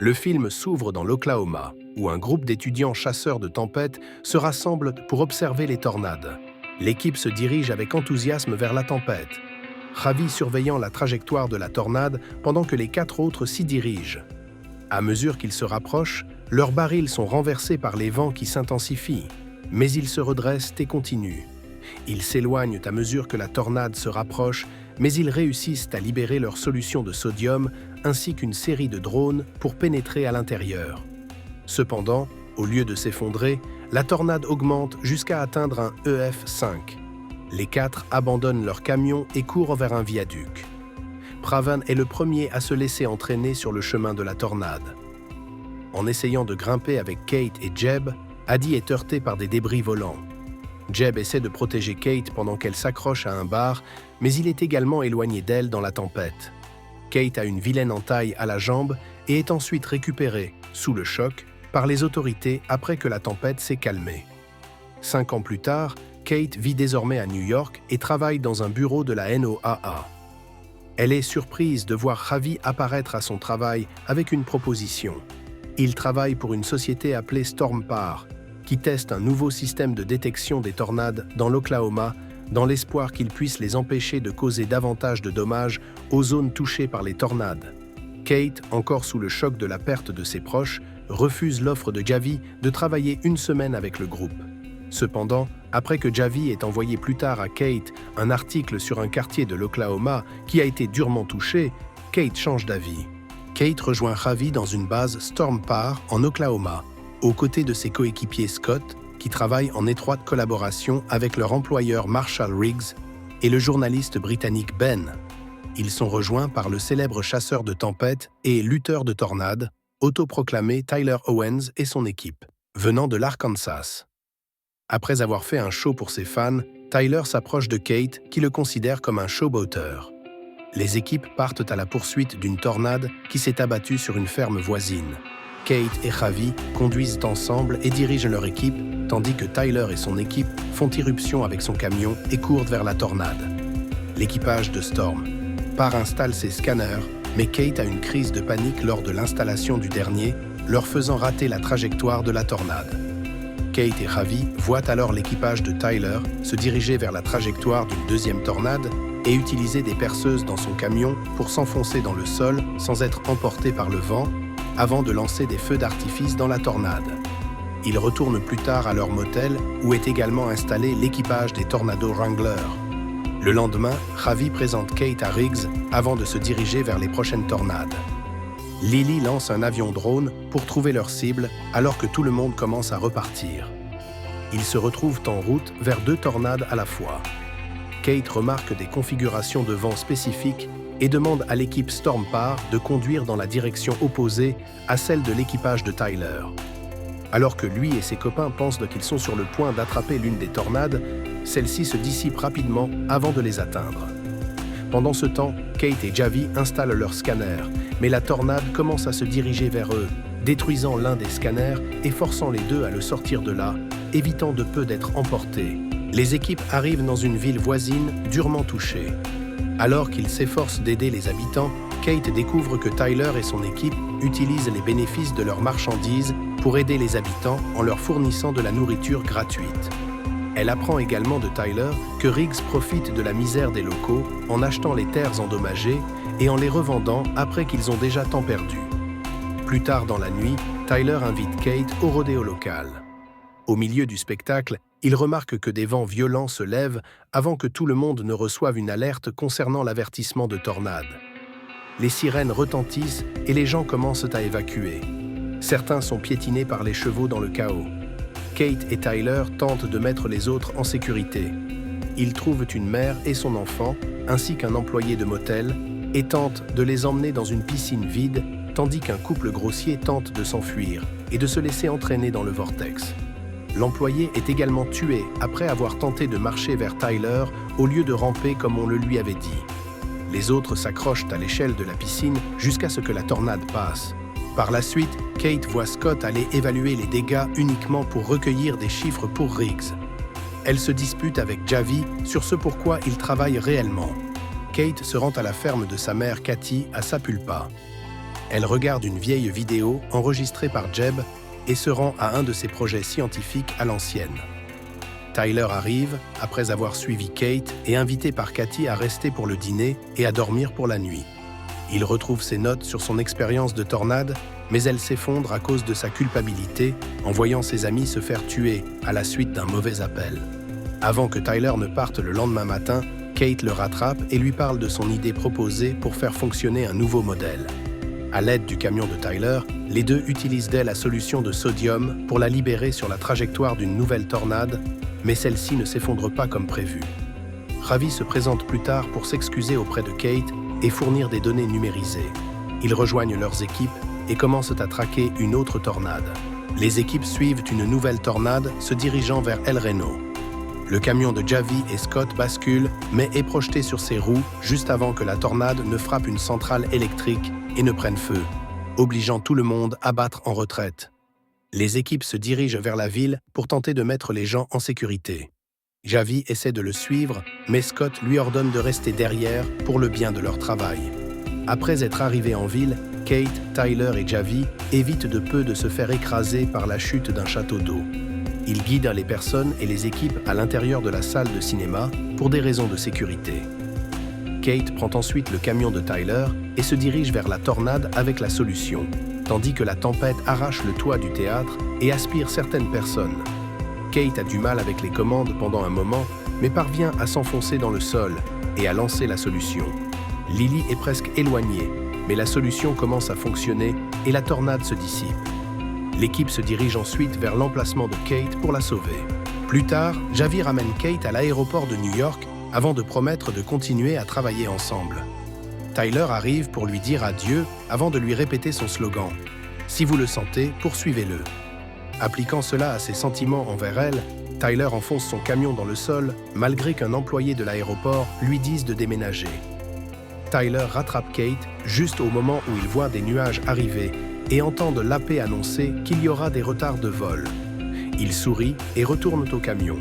Le film s'ouvre dans l'Oklahoma, où un groupe d'étudiants chasseurs de tempêtes se rassemble pour observer les tornades. L'équipe se dirige avec enthousiasme vers la tempête, Javi surveillant la trajectoire de la tornade pendant que les 4 autres s'y dirigent. À mesure qu'ils se rapprochent, leurs barils sont renversés par les vents qui s'intensifient, mais ils se redressent et continuent. Ils s'éloignent à mesure que la tornade se rapproche, mais ils réussissent à libérer leur solution de sodium ainsi qu'une série de drones pour pénétrer à l'intérieur. Cependant, au lieu de s'effondrer, la tornade augmente jusqu'à atteindre un EF5. Les 4 abandonnent leur camion et courent vers un viaduc. Pravan est le premier à se laisser entraîner sur le chemin de la tornade. En essayant de grimper avec Kate et Jeb, Adi est heurté par des débris volants. Jeb essaie de protéger Kate pendant qu'elle s'accroche à un bar, mais il est également éloigné d'elle dans la tempête. Kate a une vilaine entaille à la jambe et est ensuite récupérée, sous le choc, par les autorités après que la tempête s'est calmée. 5 ans plus tard, Kate vit désormais à New York et travaille dans un bureau de la NOAA. Elle est surprise de voir Javi apparaître à son travail avec une proposition. Il travaille pour une société appelée StormPar, qui teste un nouveau système de détection des tornades dans l'Oklahoma dans l'espoir qu'il puisse les empêcher de causer davantage de dommages aux zones touchées par les tornades. Kate, encore sous le choc de la perte de ses proches, refuse l'offre de Javi de travailler une semaine avec le groupe. Cependant, après que Javi ait envoyé plus tard à Kate un article sur un quartier de l'Oklahoma qui a été durement touché, Kate change d'avis. Kate rejoint Javi dans une base StormPar en Oklahoma, aux côtés de ses coéquipiers Scott, qui travaillent en étroite collaboration avec leur employeur Marshall Riggs et le journaliste britannique Ben. Ils sont rejoints par le célèbre chasseur de tempêtes et lutteur de tornades, autoproclamé Tyler Owens et son équipe, venant de l'Arkansas. Après avoir fait un show pour ses fans, Tyler s'approche de Kate, qui le considère comme un showboater. Les équipes partent à la poursuite d'une tornade qui s'est abattue sur une ferme voisine. Kate et Javi conduisent ensemble et dirigent leur équipe, tandis que Tyler et son équipe font irruption avec son camion et courent vers la tornade. L'équipage de StormPar installe ses scanners, mais Kate a une crise de panique lors de l'installation du dernier, leur faisant rater la trajectoire de la tornade. Kate et Javi voient alors l'équipage de Tyler se diriger vers la trajectoire d'une deuxième tornade et utiliser des perceuses dans son camion pour s'enfoncer dans le sol sans être emportés par le vent, avant de lancer des feux d'artifice dans la tornade. Ils retournent plus tard à leur motel où est également installé l'équipage des Tornado Wrangler. Le lendemain, Javi présente Kate à Riggs avant de se diriger vers les prochaines tornades. Lily lance un avion drone pour trouver leur cible alors que tout le monde commence à repartir. Ils se retrouvent en route vers 2 tornades à la fois. Kate remarque des configurations de vent spécifiques et demande à l'équipe StormPar de conduire dans la direction opposée à celle de l'équipage de Tyler. Alors que lui et ses copains pensent qu'ils sont sur le point d'attraper l'une des tornades, celle-ci se dissipe rapidement avant de les atteindre. Pendant ce temps, Kate et Javi installent leurs scanners, mais la tornade commence à se diriger vers eux, détruisant l'un des scanners et forçant les 2 à le sortir de là, évitant de peu d'être emportés. Les équipes arrivent dans une ville voisine durement touchée. Alors qu'ils s'efforcent d'aider les habitants, Kate découvre que Tyler et son équipe utilisent les bénéfices de leurs marchandises pour aider les habitants en leur fournissant de la nourriture gratuite. Elle apprend également de Tyler que Riggs profite de la misère des locaux en achetant les terres endommagées et en les revendant après qu'ils ont déjà tant perdu. Plus tard dans la nuit, Tyler invite Kate au rodéo local. Au milieu du spectacle, il remarque que des vents violents se lèvent avant que tout le monde ne reçoive une alerte concernant l'avertissement de tornade. Les sirènes retentissent et les gens commencent à évacuer. Certains sont piétinés par les chevaux dans le chaos. Kate et Tyler tentent de mettre les autres en sécurité. Ils trouvent une mère et son enfant, ainsi qu'un employé de motel, et tentent de les emmener dans une piscine vide, tandis qu'un couple grossier tente de s'enfuir et de se laisser entraîner dans le vortex. L'employé est également tué après avoir tenté de marcher vers Tyler au lieu de ramper comme on le lui avait dit. Les autres s'accrochent à l'échelle de la piscine jusqu'à ce que la tornade passe. Par la suite, Kate voit Scott aller évaluer les dégâts uniquement pour recueillir des chiffres pour Riggs. Elle se dispute avec Javi sur ce pourquoi il travaille réellement. Kate se rend à la ferme de sa mère Cathy à Sapulpa. Elle regarde une vieille vidéo enregistrée par Jeb et se rend à un de ses projets scientifiques à l'ancienne. Tyler arrive, après avoir suivi Kate, et invité par Cathy à rester pour le dîner et à dormir pour la nuit. Il retrouve ses notes sur son expérience de tornade, mais elle s'effondre à cause de sa culpabilité en voyant ses amis se faire tuer à la suite d'un mauvais appel. Avant que Tyler ne parte le lendemain matin, Kate le rattrape et lui parle de son idée proposée pour faire fonctionner un nouveau modèle. À l'aide du camion de Tyler, les deux utilisent la solution de sodium pour la libérer sur la trajectoire d'une nouvelle tornade, mais celle-ci ne s'effondre pas comme prévu. Ravi se présente plus tard pour s'excuser auprès de Kate et fournir des données numérisées. Ils rejoignent leurs équipes et commencent à traquer une autre tornade. Les équipes suivent une nouvelle tornade se dirigeant vers El Reno. Le camion de Javi et Scott bascule, mais est projeté sur ses roues juste avant que la tornade ne frappe une centrale électrique et ne prenne feu, obligeant tout le monde à battre en retraite. Les équipes se dirigent vers la ville pour tenter de mettre les gens en sécurité. Javi essaie de le suivre, mais Scott lui ordonne de rester derrière pour le bien de leur travail. Après être arrivés en ville, Kate, Tyler et Javi évitent de peu de se faire écraser par la chute d'un château d'eau. Ils guident les personnes et les équipes à l'intérieur de la salle de cinéma pour des raisons de sécurité. Kate prend ensuite le camion de Tyler et se dirige vers la tornade avec la solution, tandis que la tempête arrache le toit du théâtre et aspire certaines personnes. Kate a du mal avec les commandes pendant un moment, mais parvient à s'enfoncer dans le sol et à lancer la solution. Lily est presque éloignée, mais la solution commence à fonctionner et la tornade se dissipe. L'équipe se dirige ensuite vers l'emplacement de Kate pour la sauver. Plus tard, Javi ramène Kate à l'aéroport de New York avant de promettre de continuer à travailler ensemble. Tyler arrive pour lui dire adieu avant de lui répéter son slogan « Si vous le sentez, poursuivez-le ». Appliquant cela à ses sentiments envers elle, Tyler enfonce son camion dans le sol malgré qu'un employé de l'aéroport lui dise de déménager. Tyler rattrape Kate juste au moment où il voit des nuages arriver et entend de l'AP annoncer qu'il y aura des retards de vol. Ils sourient et retournent au camion.